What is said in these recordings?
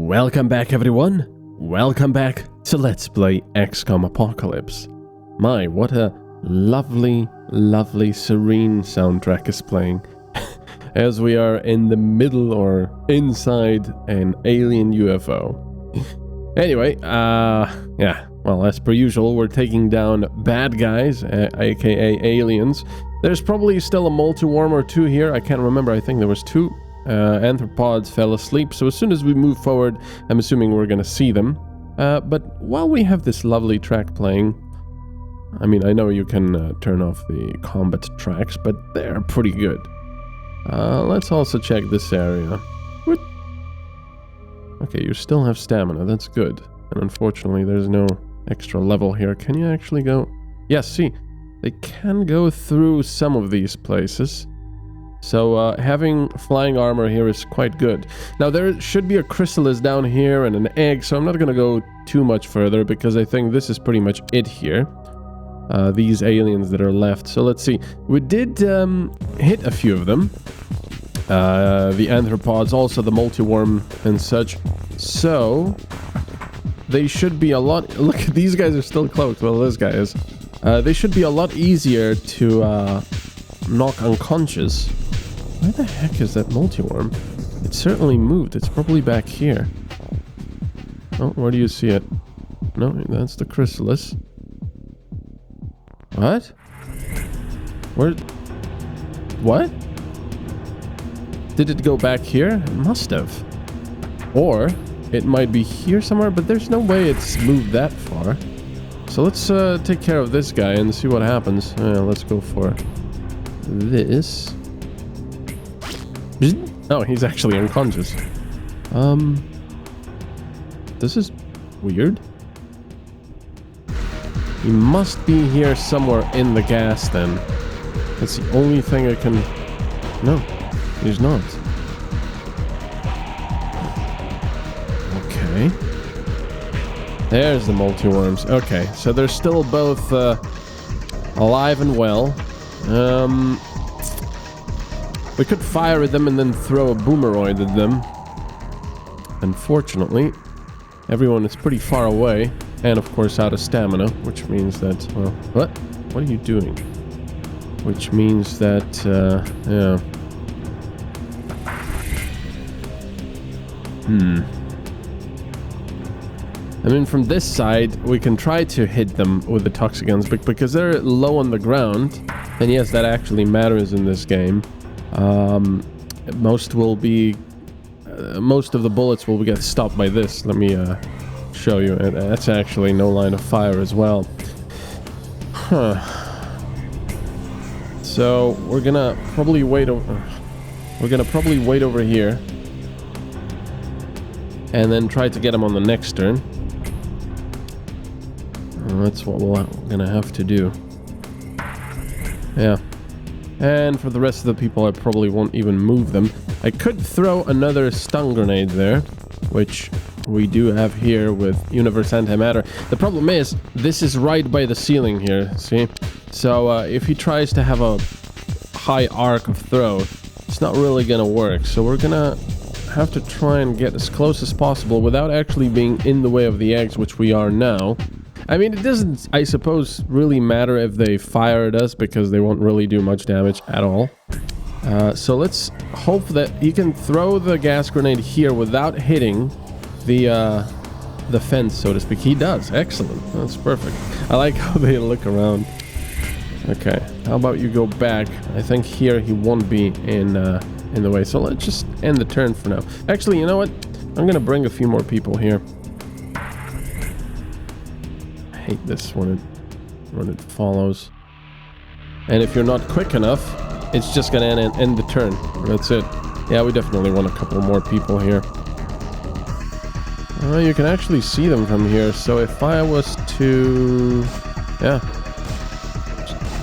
Welcome back, everyone. Welcome back to Let's Play XCOM Apocalypse. My, what a lovely, lovely, serene soundtrack is playing as we are in the middle or inside an alien UFO. Anyway, yeah, well, as per usual, we're taking down bad guys, aka aliens. There's probably still a multi-worm or two here. I can't remember. I think there was two. Anthropods fell asleep, so as soon as we move forward, I'm assuming we're gonna see them. But while we have this lovely track playing, I mean, I know you can turn off the combat tracks, but they're pretty good. Let's also check this area. What? Okay, you still have stamina, that's good. And unfortunately, there's no extra level here. Can you actually go? Yes, see, they can go through some of these places. So having flying armor here is quite good. Now there should be a chrysalis down here and an egg, so I'm not going to go too much further because I think this is pretty much it here. These aliens that are left. So let's see. We did hit a few of them. The anthropods, also the multi-worm and such. So they should be a lot... Look, these guys are still cloaked. Well, this guy is. They should be a lot easier to knock unconscious. Where the heck is that multi-worm? It certainly moved. It's probably back here. Oh, where do you see it? No, that's the chrysalis. What? Where? What? Did it go back here? It must have. Or it might be here somewhere, but there's no way it's moved that far. So let's take care of this guy and see what happens. Let's go for this. Oh, he's actually unconscious. This is weird. He must be here somewhere in the gas then. That's the only thing I can... No, he's not. Okay. There's the multi-worms. Okay, so they're still both alive and well. We could fire at them and then throw a boomeroid at them. Unfortunately, everyone is pretty far away, and of course out of stamina, which means that, well, what? What are you doing? Which means that, yeah. I mean, from this side, we can try to hit them with the toxicants, but because they're low on the ground, and yes, that actually matters in this game. Most of the bullets will get stopped by this. Let me show you. That's actually no line of fire as well. Huh. So we're gonna probably wait over. We're gonna probably wait over here, and then try to get him on the next turn. That's what we're gonna have to do. Yeah. And for the rest of the people, I probably won't even move them. I could throw another stun grenade there, which we do have here with Universe Antimatter. The problem is, this is right by the ceiling here, see? So if he tries to have a high arc of throw, it's not really gonna work. So we're gonna have to try and get as close as possible without actually being in the way of the eggs, which we are now. I mean, it doesn't, I suppose, really matter if they fire at us because they won't really do much damage at all. So let's hope that he can throw the gas grenade here without hitting the fence, so to speak. He does. Excellent. That's perfect. I like how they look around. Okay. How about you go back? I think here he won't be in the way. So let's just end the turn for now. Actually, you know what? I'm going to bring a few more people here. I hate this when it follows. And if you're not quick enough, it's just gonna end the turn. That's it. Yeah, we definitely want a couple more people here. You can actually see them from here. So if I was to... Yeah.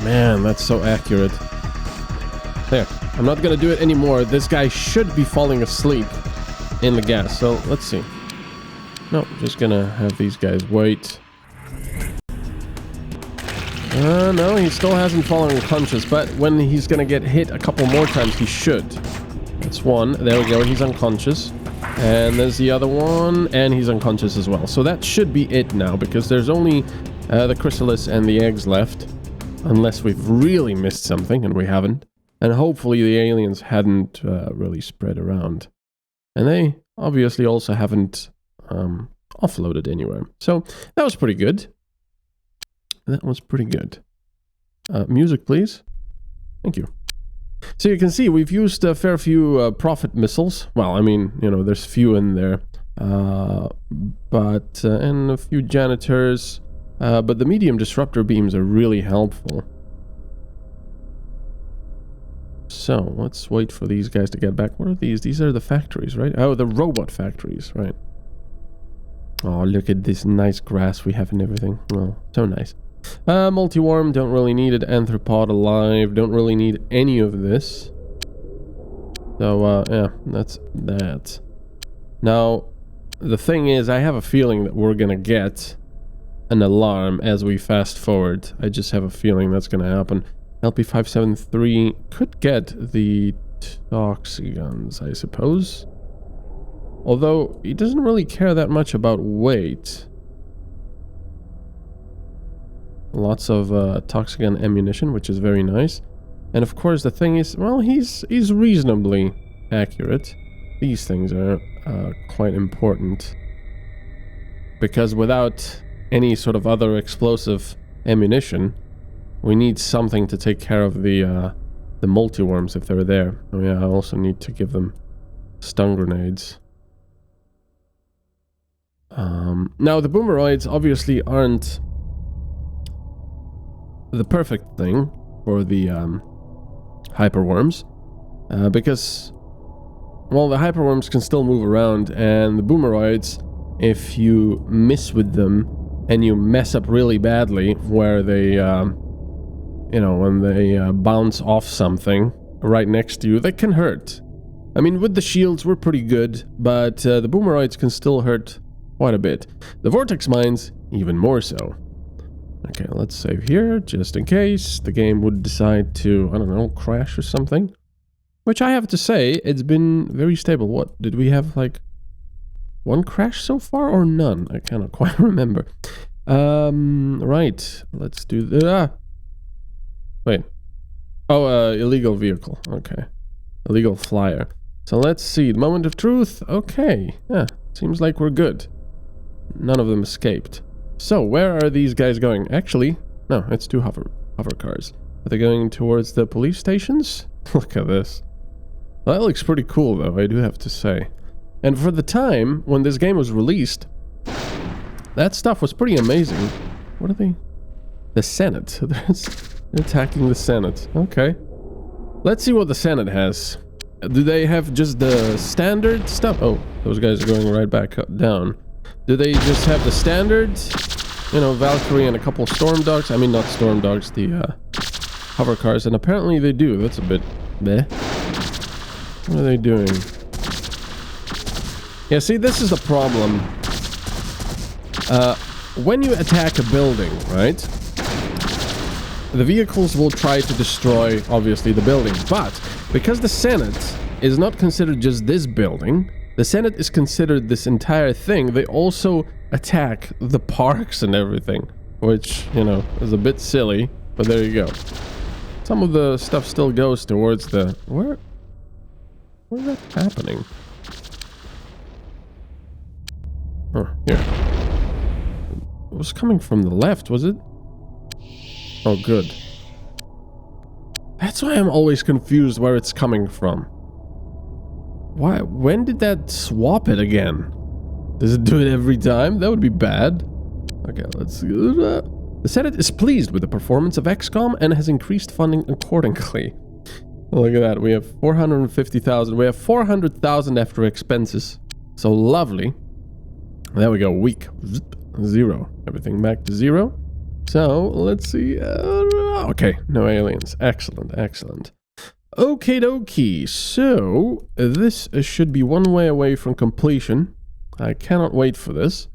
Man, that's so accurate. There. I'm not gonna do it anymore. This guy should be falling asleep in the gas. So let's see. No, just gonna have these guys wait. No, he still hasn't fallen unconscious, but when he's gonna get hit a couple more times, he should. That's one. There we go, he's unconscious. And there's the other one, and he's unconscious as well. So that should be it now, because there's only the chrysalis and the eggs left. Unless we've really missed something, and we haven't. And hopefully the aliens hadn't really spread around. And they obviously also haven't offloaded anywhere. So that was pretty good. That was pretty good. Music, please. Thank you. So you can see we've used a fair few prophet missiles. Well, I mean, you know, there's few in there. But and a few janitors. But the medium disruptor beams are really helpful. So, let's wait for these guys to get back. What are these? These are the factories, right? Oh, the robot factories, right. Oh, look at this nice grass we have and everything. Oh, so nice. Multi-worm, don't really need it. Anthropod alive, don't really need any of this. So, yeah, that's that. Now, the thing is, I have a feeling that we're gonna get an alarm as we fast forward. I just have a feeling that's gonna happen. LP573 could get the toxicons, I suppose. Although, he doesn't really care that much about weight. Lots of toxicon ammunition, which is very nice. And of course, the thing is, well, he's reasonably accurate. These things are quite important. Because without any sort of other explosive ammunition, we need something to take care of the multi-worms if they're there. Oh yeah, I also need to give them stun grenades. Now, the boomeroids obviously aren't the perfect thing for the hyperworms, because, well, the hyperworms can still move around, and the boomeroids, if you miss with them and you mess up really badly, where they, you know, when they bounce off something right next to you, they can hurt. I mean, with the shields, we're pretty good, but the boomeroids can still hurt quite a bit. The vortex mines, even more so. Okay, let's save here, just in case the game would decide to, I don't know, crash or something. Which I have to say, it's been very stable. What, did we have, like, one crash so far, or none? I cannot quite remember. Right, let's do the... Wait. Oh, illegal vehicle. Okay. Illegal flyer. So let's see. The moment of truth. Okay. Yeah, seems like we're good. None of them escaped. So, where are these guys going? Actually, no, it's two hover cars. Are they going towards the police stations? Look at this. Well, that looks pretty cool, though, I do have to say. And for the time, when this game was released, that stuff was pretty amazing. What are they? The Senate. They're attacking the Senate. Okay. Let's see what the Senate has. Do they have just the standard stuff? Oh, those guys are going right back up, down. Do they just have the standard, you know, Valkyrie and a couple storm dogs? I mean, not storm dogs, the hover cars. And apparently they do. That's a bit meh. What are they doing? Yeah, see, this is the problem. When you attack a building, right? The vehicles will try to destroy, obviously, the building. But because the Senate is not considered just this building, the Senate is considered this entire thing, they also attack the parks and everything. Which, you know, is a bit silly, but there you go. Some of the stuff still goes towards the... Where's that happening? Oh, here. It was coming from the left, was it? Oh, good. That's why I'm always confused where it's coming from. Why? When did that swap it again? Does it do it every time? That would be bad. Okay, let's... The Senate is pleased with the performance of XCOM and has increased funding accordingly. Look at that. We have 450,000. We have 400,000 after expenses. So lovely. There we go. Weak. Zero. Everything back to zero. So, let's see. Okay, no aliens. Excellent, excellent. Okie dokie. So, this should be one way away from completion. I cannot wait for this.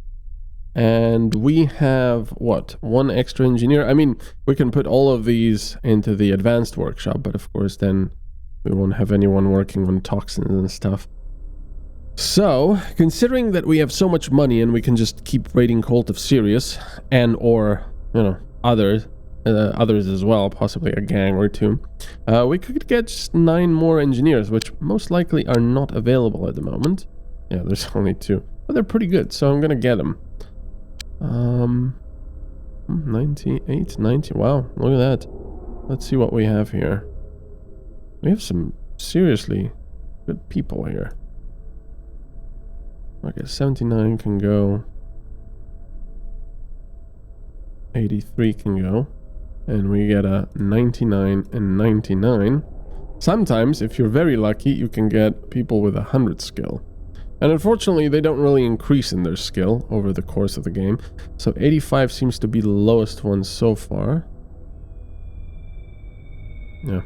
And we have, what, one extra engineer? I mean, we can put all of these into the advanced workshop, but of course then we won't have anyone working on toxins and stuff. So, considering that we have so much money and we can just keep raiding Cult of Sirius and or, you know, others as well, possibly a gang or two, we could get just 9 more engineers, which most likely are not available at the moment. Yeah, there's only 2, but they're pretty good, so I'm gonna get them. 98, 90, wow, look at that. Let's see what we have here. We have some seriously good people here. Okay, 79 can go. 83 can go. And we get a 99 and 99. Sometimes, if you're very lucky, you can get people with 100 skill. And unfortunately, they don't really increase in their skill over the course of the game. So 85 seems to be the lowest one so far. Yeah.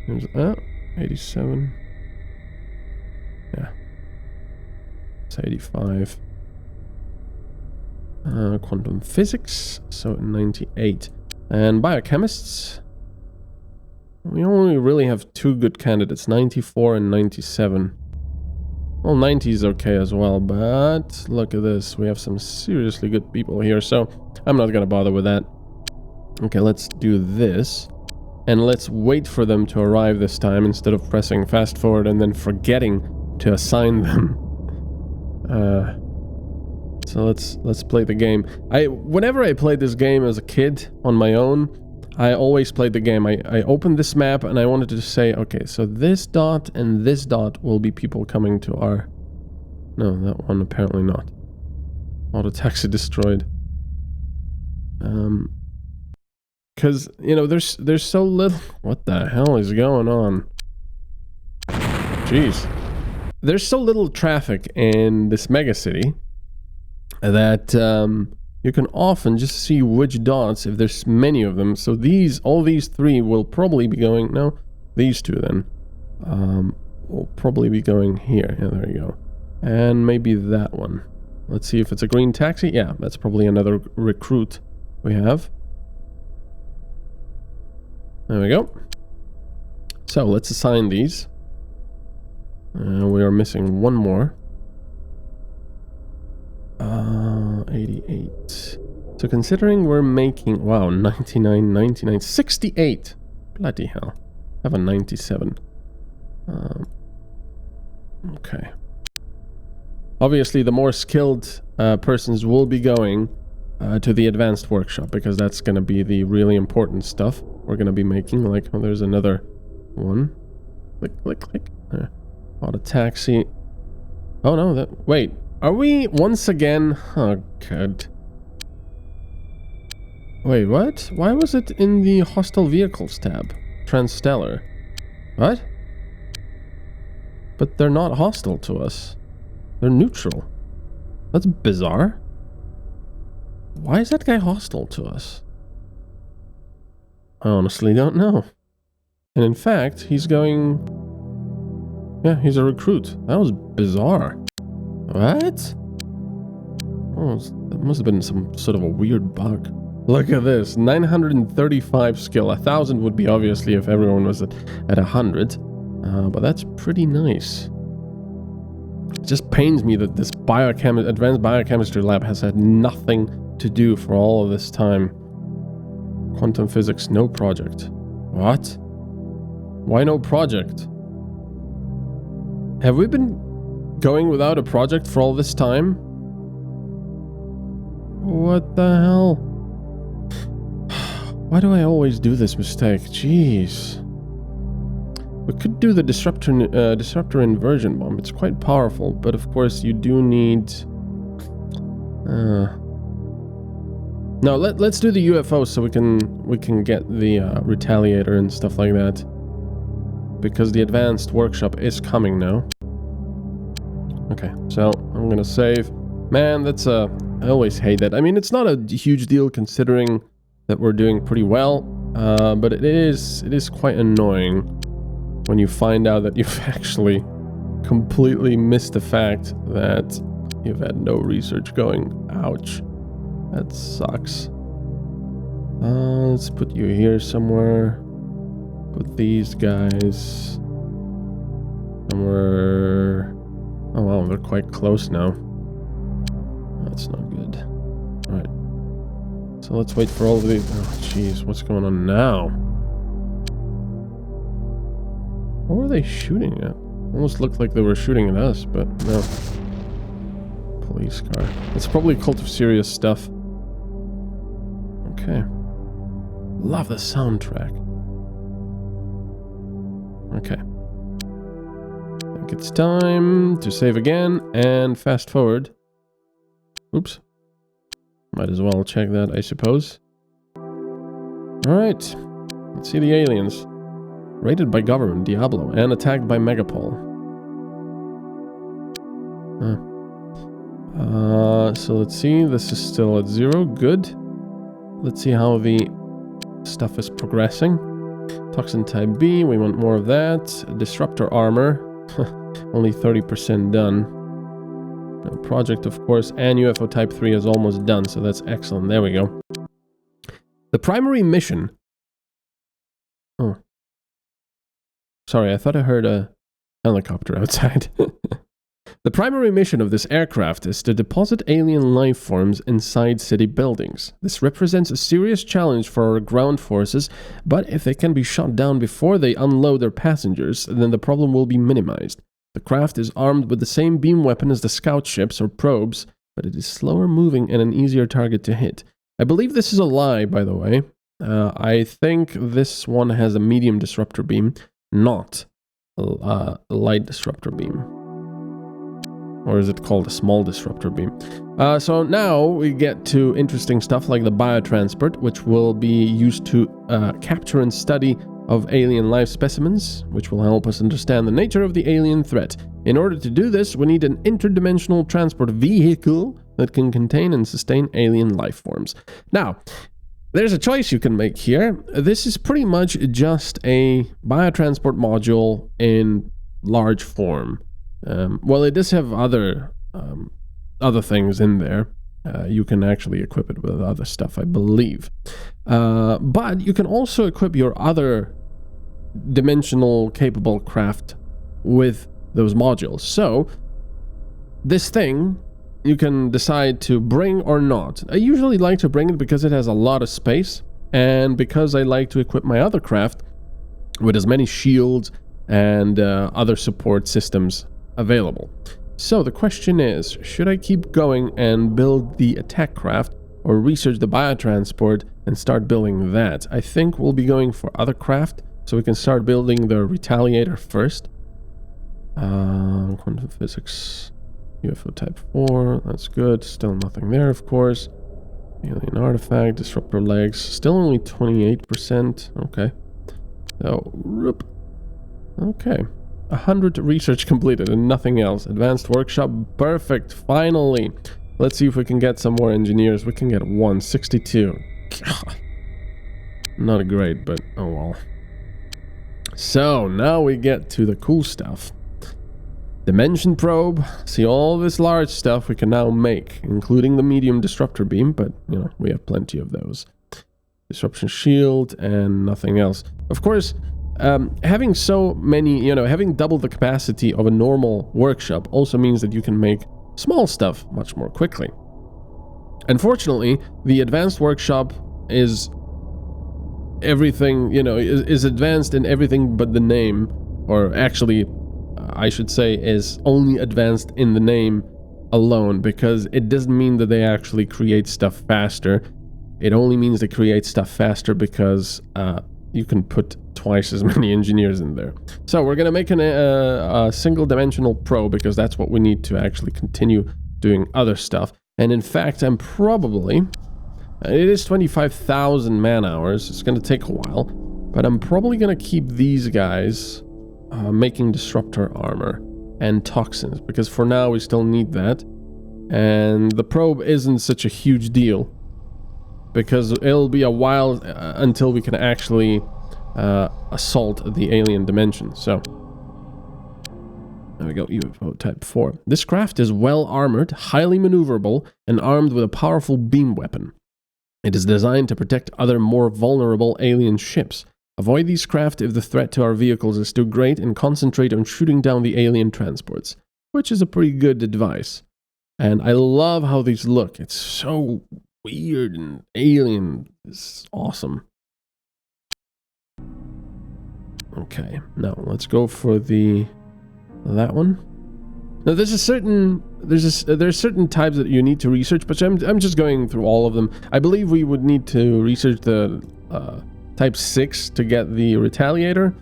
There's 87. Yeah. It's 85. Quantum physics, so 98. And biochemists, we only really have 2 good candidates, 94 and 97. Well, 90 is okay as well, but look at this. We have some seriously good people here, so I'm not gonna bother with that. Okay, let's do this. And let's wait for them to arrive this time instead of pressing fast forward and then forgetting to assign them. So let's play the game. Whenever I played this game as a kid on my own, I always played the game. I opened this map and I wanted to say, okay, so this dot and this dot will be people coming to our... No, that one apparently not. Auto taxi destroyed. Because, you know, there's so little... What the hell is going on? Jeez. There's so little traffic in this mega city that you can often just see which dots if there's many of them. So all these 3 will probably be going... No, these 2 then. Will probably be going here. Yeah, there you go. And maybe that one. Let's see if it's a green taxi. Yeah, that's probably another recruit we have. There we go. So let's assign these. We are missing 1 more. 88. So considering we're making... Wow, 99, 99, 68. Bloody hell. I have a 97. Okay. Obviously, the more skilled persons will be going to the advanced workshop, because that's going to be the really important stuff we're going to be making. Like, oh, there's another one. Click, click, click. Auto taxi. Oh no, wait. Are we once again... Oh, God. Wait, what? Why was it in the hostile vehicles tab? Transstellar. What? But they're not hostile to us. They're neutral. That's bizarre. Why is that guy hostile to us? I honestly don't know. And in fact, he's going... Yeah, he's a recruit. That was bizarre. What? Oh, that must have been some sort of a weird bug. Look at this. 935 skill. 1,000 would be obviously if everyone was at 100. But that's pretty nice. It just pains me that this advanced biochemistry lab has had nothing to do for all of this time. Quantum physics, no project. What? Why no project? Have we been going without a project for all this time? What the hell? Why do I always do this mistake? Jeez. We could do the disruptor inversion bomb. It's quite powerful, but of course you do need... No, let's do the UFOs so we can get the retaliator and stuff like that. Because the advanced workshop is coming now. Okay, so I'm gonna save. Man, that's I always hate that. I mean, it's not a huge deal considering that we're doing pretty well, but it is quite annoying when you find out that you've actually completely missed the fact that you've had no research going. Ouch. That sucks. Let's put you here somewhere. Put these guys And we're... Oh wow, they're quite close now. That's not good. Alright. So let's wait for all of these... Oh jeez, what's going on now? What were they shooting at? Almost looked like they were shooting at us, but no. Police car. It's probably a cult of serious stuff. Okay. Love the soundtrack. Okay. I think it's time to save again and fast forward. Oops. Might as well check that, I suppose. Alright. Let's see the aliens. Raided by government, Diablo, and attacked by Megapol. So let's see. This is still at 0. Good. Let's see how the stuff is progressing. Toxin type B, we want more of that. Disruptor armor, only 30% done. No, project, of course, and UFO type 3 is almost done, so that's excellent. There we go. The primary mission... Oh. Sorry, I thought I heard a helicopter outside. The primary mission of this aircraft is to deposit alien life forms inside city buildings. This represents a serious challenge for our ground forces, but if they can be shot down before they unload their passengers, then the problem will be minimized. The craft is armed with the same beam weapon as the scout ships or probes, but it is slower moving and an easier target to hit. I believe this is a lie, by the way. I think this one has a medium disruptor beam, not a light disruptor beam. Or is it called a small disruptor beam? So now we get to interesting stuff like the biotransport, which will be used to capture and study of alien life specimens, which will help us understand the nature of the alien threat. In order to do this, we need an interdimensional transport vehicle that can contain and sustain alien life forms. Now, there's a choice you can make here. This is pretty much just a biotransport module in large form. Well, it does have other things in there. You can actually equip it with other stuff, I believe. But you can also equip your other dimensional capable craft with those modules. So, this thing, you can decide to bring or not. I usually like to bring it because it has a lot of space, and because I like to equip my other craft with as many shields and other support systems available. So the question is, should I keep going and build the attack craft or research the biotransport and start building that? I think we'll be going for other craft, so we can start building the retaliator first. Quantum physics, UFO type 4, that's good. Still nothing there, of course. Alien artifact, disruptor legs, still only 28%. Okay. So, okay. 100 research completed and nothing else. Advanced workshop, perfect, finally. Let's see if we can get some more engineers. We can get 162. Not great, but oh well. So, now we get to the cool stuff. Dimension probe. See all this large stuff we can now make, including the medium disruptor beam, but, you know, we have plenty of those. Disruption shield and nothing else. Of course, having so many, having double the capacity of a normal workshop also means that you can make small stuff much more quickly. Unfortunately, the advanced workshop is everything, is advanced in everything but the name, or actually, I should say, is only advanced in the name alone, because it doesn't mean that they actually create stuff faster. It only means they create stuff faster because you can put twice as many engineers in there. So we're going to make a single-dimensional probe because that's what we need to actually continue doing other stuff. And in fact, I'm probably... It is 25,000 man-hours. It's going to take a while. But I'm probably going to keep these guys making disruptor armor and toxins, because for now we still need that. And the probe isn't such a huge deal, because it'll be a while until we can actually assault the alien dimension. So, there we go, UFO type 4. This craft is well armored, highly maneuverable, and armed with a powerful beam weapon. It is designed to protect other more vulnerable alien ships. Avoid these craft if the threat to our vehicles is too great and concentrate on shooting down the alien transports, which is a pretty good advice. And I love how these look. It's so weird and alien. It's awesome. Okay, now let's go for that one. Now there's certain types that you need to research, but I'm just going through all of them. I believe we would need to research the type 6 to get the retaliator.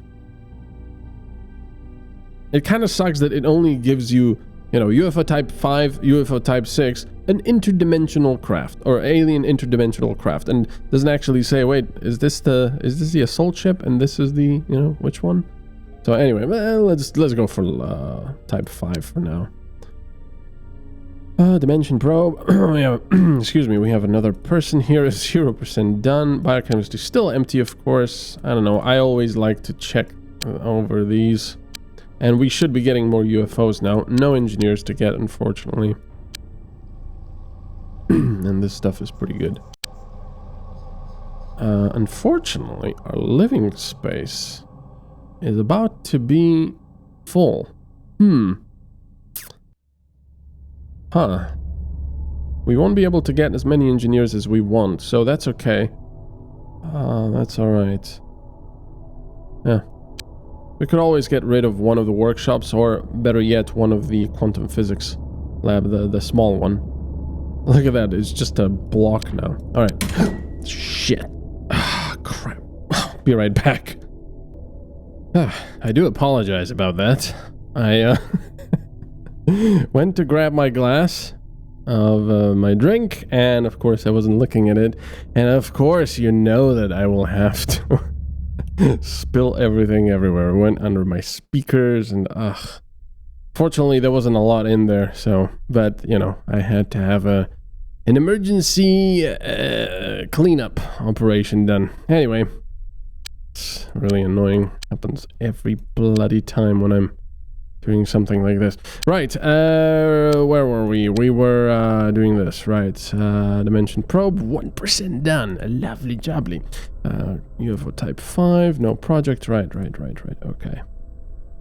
It kind of sucks that it only gives you, UFO type 5, UFO type 6, an interdimensional craft, or alien interdimensional craft, and doesn't actually say, wait, is this the assault ship, and this is the, which one? So anyway, let's go for type 5 for now. Dimension probe. Excuse me, we have another person here. 0% done. Biochemistry still empty, of course. I don't know. I always like to check over these. And we should be getting more UFOs now. No engineers to get, unfortunately. And this stuff is pretty good. Unfortunately, our living space is about to be full. We won't be able to get as many engineers as we want, so that's okay. That's alright. Yeah. We could always get rid of one of the workshops, or better yet, one of the quantum physics lab, the small one. Look at that, it's just a block now. Alright. Shit. Crap. Be right back. I do apologize about that. I went to grab my glass of my drink, and of course I wasn't looking at it, and of course you know that I will have to spill everything everywhere. It went under my speakers, and fortunately there wasn't a lot in there, so, but I had to have an emergency cleanup operation done. Anyway, it's really annoying. Happens every bloody time when I'm doing something like this. Right, where were we? We were doing this, right. Dimension probe, 1% done. A lovely jubbly. UFO type 5, no project. Right. Okay.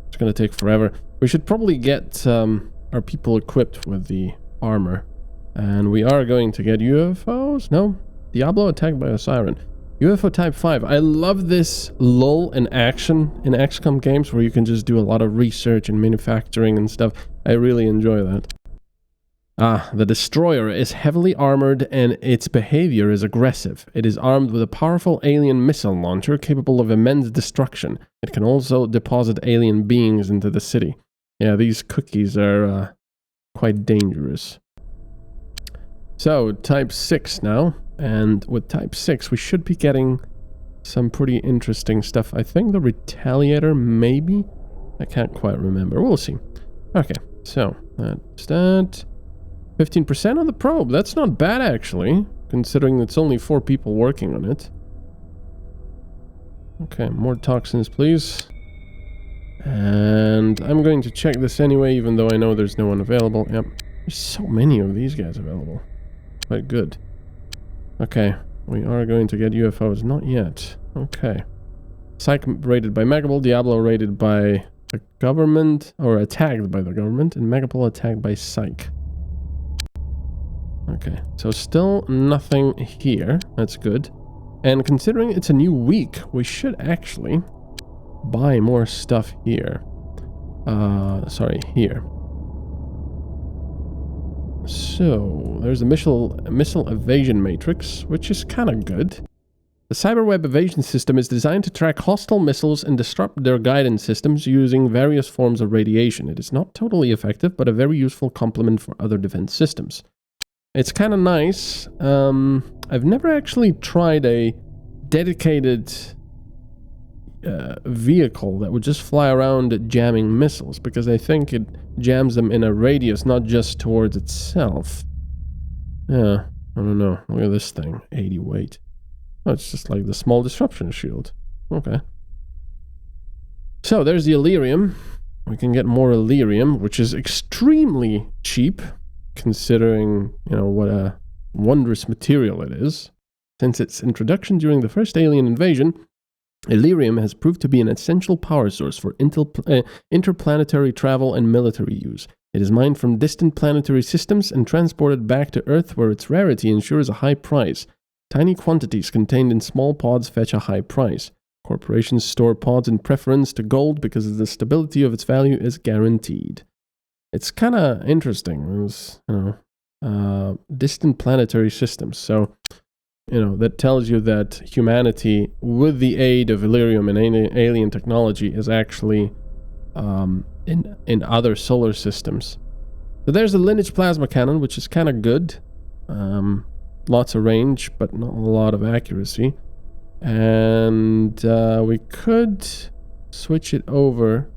It's gonna take forever. We should probably get our people equipped with the armor. And we are going to get UFOs? No? Diablo attacked by a siren. UFO type 5. I love this lull in action in XCOM games where you can just do a lot of research and manufacturing and stuff. I really enjoy that. The destroyer is heavily armored and its behavior is aggressive. It is armed with a powerful alien missile launcher capable of immense destruction. It can also deposit alien beings into the city. Yeah, these cookies are quite dangerous. So, type 6 now. And with type 6, we should be getting some pretty interesting stuff. I think the retaliator, maybe? I can't quite remember. We'll see. Okay, so that's that. 15% on the probe. That's not bad, actually, considering it's only 4 people working on it. Okay, more toxins, please. And I'm going to check this anyway, even though I know there's no one available. Yep, there's so many of these guys available. Quite good. Okay, we are going to get UFOs. Not yet. Okay. Psych rated by Megapol, Diablo rated by the government, or attacked by the government, and Megapol attacked by Psych. Okay, so still nothing here. That's good. And considering it's a new week, we should actually buy more stuff here. Sorry, here. So, there's a missile evasion matrix, which is kind of good. The cyberweb evasion system is designed to track hostile missiles and disrupt their guidance systems using various forms of radiation. It is not totally effective, but a very useful complement for other defense systems. It's kind of nice. I've never actually tried a dedicated vehicle that would just fly around jamming missiles, because I think it jams them in a radius, not just towards itself. Yeah, I don't know. Look at this thing, 80 weight. Oh, it's just like the small disruption shield. Okay. So there's the Illyrium. We can get more Illyrium, which is extremely cheap, considering, what a wondrous material it is. Since its introduction during the first alien invasion, Illyrium has proved to be an essential power source for interplanetary travel and military use. It is mined from distant planetary systems and transported back to Earth, where its rarity ensures a high price. Tiny quantities contained in small pods fetch a high price. Corporations store pods in preference to gold because the stability of its value is guaranteed. It's kind of interesting. It's, distant planetary systems. So, that tells you that humanity, with the aid of Illyrium and alien technology, is actually in other solar systems. So there's the lineage plasma cannon, which is kind of good. Lots of range, but not a lot of accuracy. And we could switch it over.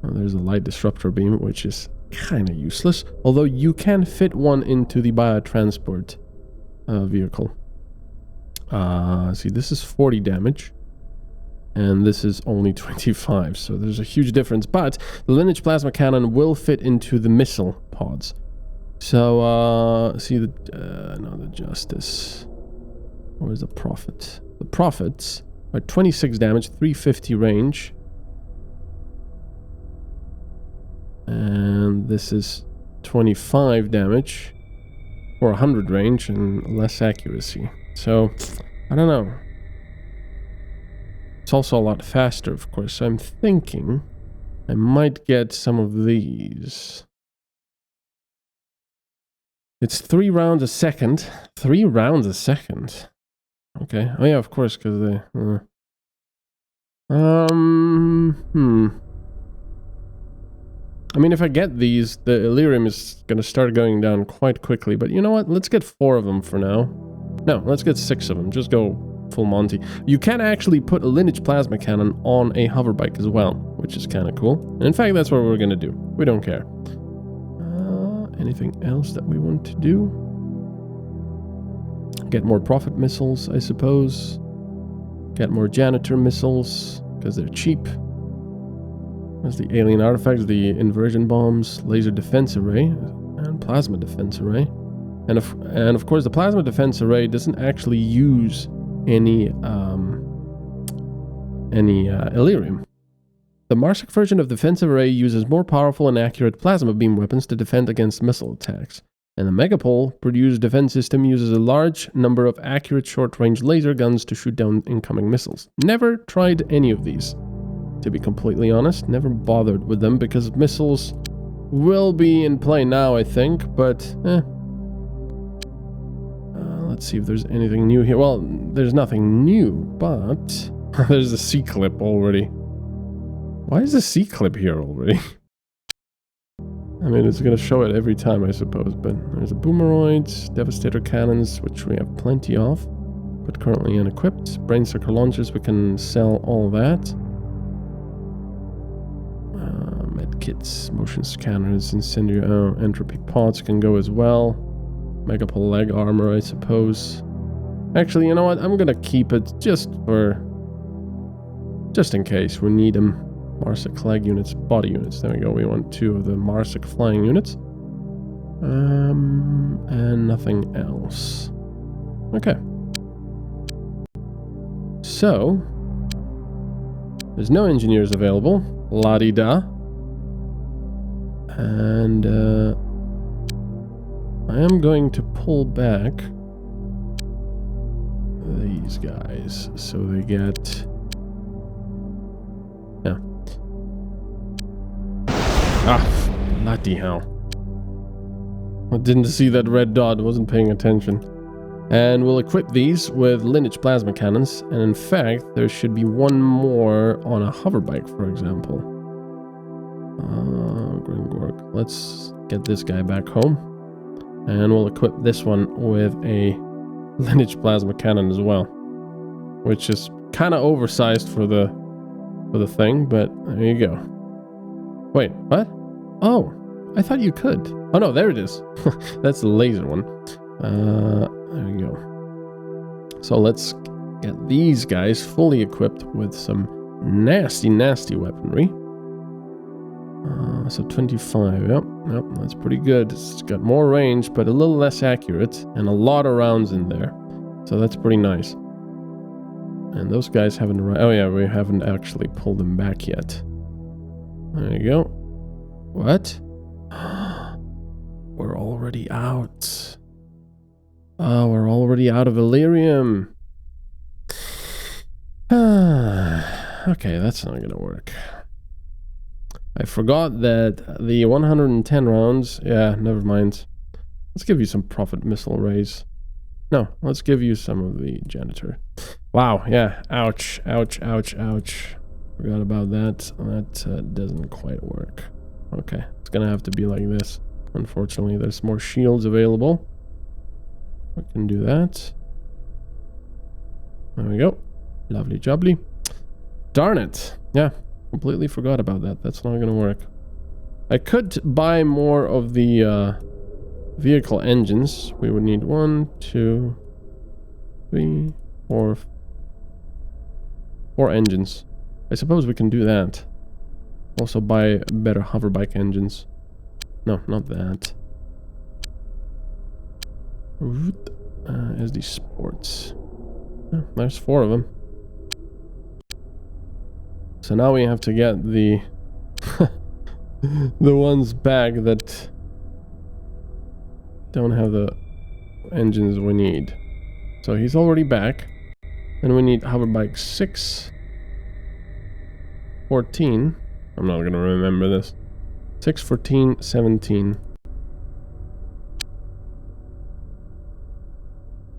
Oh, there's a light disruptor beam, which is kind of useless. Although you can fit one into the biotransport vehicle. See, this is 40 damage. And this is only 25, so there's a huge difference. But the lineage plasma cannon will fit into the missile pods. So, see the justice. Where's the profit? The profits are 26 damage, 350 range. And this is 25 damage for 100 range and less accuracy. So, I don't know. It's also a lot faster, of course, so I'm thinking I might get some of these. It's 3 rounds a second. 3 rounds a second. Okay. Oh yeah, of course, because they... I mean, if I get these, the Illyrium is going to start going down quite quickly. But you know what? Let's get 4 of them for now. No, let's get 6 of them. Just go full Monty. You can actually put a lineage plasma cannon on a hoverbike as well, which is kind of cool. And in fact, that's what we're going to do. We don't care. Anything else that we want to do? Get more Prophet missiles, I suppose. Get more Janitor missiles, because they're cheap. There's the alien artifacts, the inversion bombs, laser defense array, and plasma defense array. And of course, the plasma defense array doesn't actually use any Illyrium. The Marsic version of the defensive array uses more powerful and accurate plasma beam weapons to defend against missile attacks. And the Megapol-produced defense system uses a large number of accurate short-range laser guns to shoot down incoming missiles. Never tried any of these, to be completely honest. Never bothered with them because missiles will be in play now, I think, but let's see if there's anything new here. Well, there's nothing new, but there's a C-clip already. Why is the C-clip here already? I mean, it's going to show it every time, I suppose, but there's a boomeroids, devastator cannons, which we have plenty of, but currently unequipped. Brain sucker launchers, we can sell all that. Med kits, motion scanners, incendiary entropy pods can go as well. Megapol leg armor, I suppose. Actually, you know what? I'm going to keep it just in case we need them. Marsic leg units, body units. There we go. We want 2 of the Marsic flying units. And nothing else. Okay. So, there's no engineers available. La-di-da. And, I am going to pull back these guys so they get... Yeah. Ah, bloody hell. I didn't see that red dot, wasn't paying attention. And we'll equip these with lineage plasma cannons, and in fact, there should be one more on a hoverbike, for example. Grimgork. Let's get this guy back home. And we'll equip this one with a lineage plasma cannon as well. Which is kind of oversized for the thing, but there you go. Wait, what? Oh, I thought you could. Oh no, there it is. That's the laser one. There you go. So let's get these guys fully equipped with some nasty, nasty weaponry. So 25, yep, that's pretty good. It's got more range, but a little less accurate, and a lot of rounds in there. So that's pretty nice. And those guys haven't arrived. Oh yeah, we haven't actually pulled them back yet. There you go. What? We're already out. Oh, we're already out of Illyrium. Okay, that's not gonna work. I forgot that the 110 rounds... Yeah, never mind. Let's give you some Prophet missile arrays. No, let's give you some of the janitor. Wow, yeah. Ouch, ouch, ouch, ouch. Forgot about that. That doesn't quite work. Okay, it's gonna have to be like this. Unfortunately, there's more shields available. We can do that. There we go. Lovely jubbly. Darn it. Yeah, completely forgot about that. That's not gonna work. I could buy more of the vehicle engines. We would need 1, 2, 3, 4 engines. I suppose we can do that. Also buy better hoverbike engines. No, not that. SD Sports. Oh, there's 4 of them. So now we have to get the the ones back that don't have the engines we need. So he's already back. And we need hoverbike 6, 14. I'm not gonna remember this. 6, 14, 17.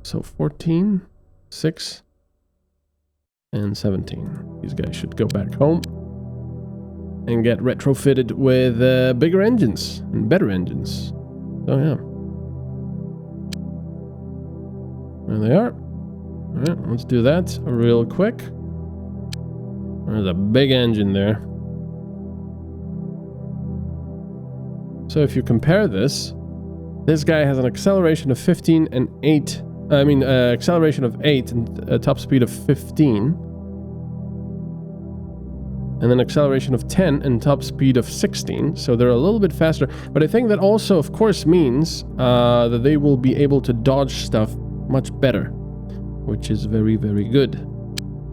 So 14, 6, and 17. These guys should go back home and get retrofitted with bigger engines and better engines. So yeah. There they are. Alright, let's do that real quick. There's a big engine there. So if you compare this guy has an acceleration of 15 and 8. I mean, acceleration of 8 and a top speed of 15. And then acceleration of 10 and top speed of 16. So they're a little bit faster. But I think that also, of course, means that they will be able to dodge stuff much better, which is very, very good.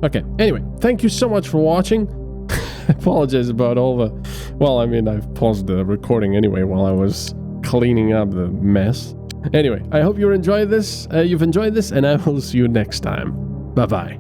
Okay, anyway, thank you so much for watching. I apologize about all the... Well, I mean, I've paused the recording anyway while I was cleaning up the mess. Anyway, I hope you've enjoyed this, and I will see you next time. Bye-bye.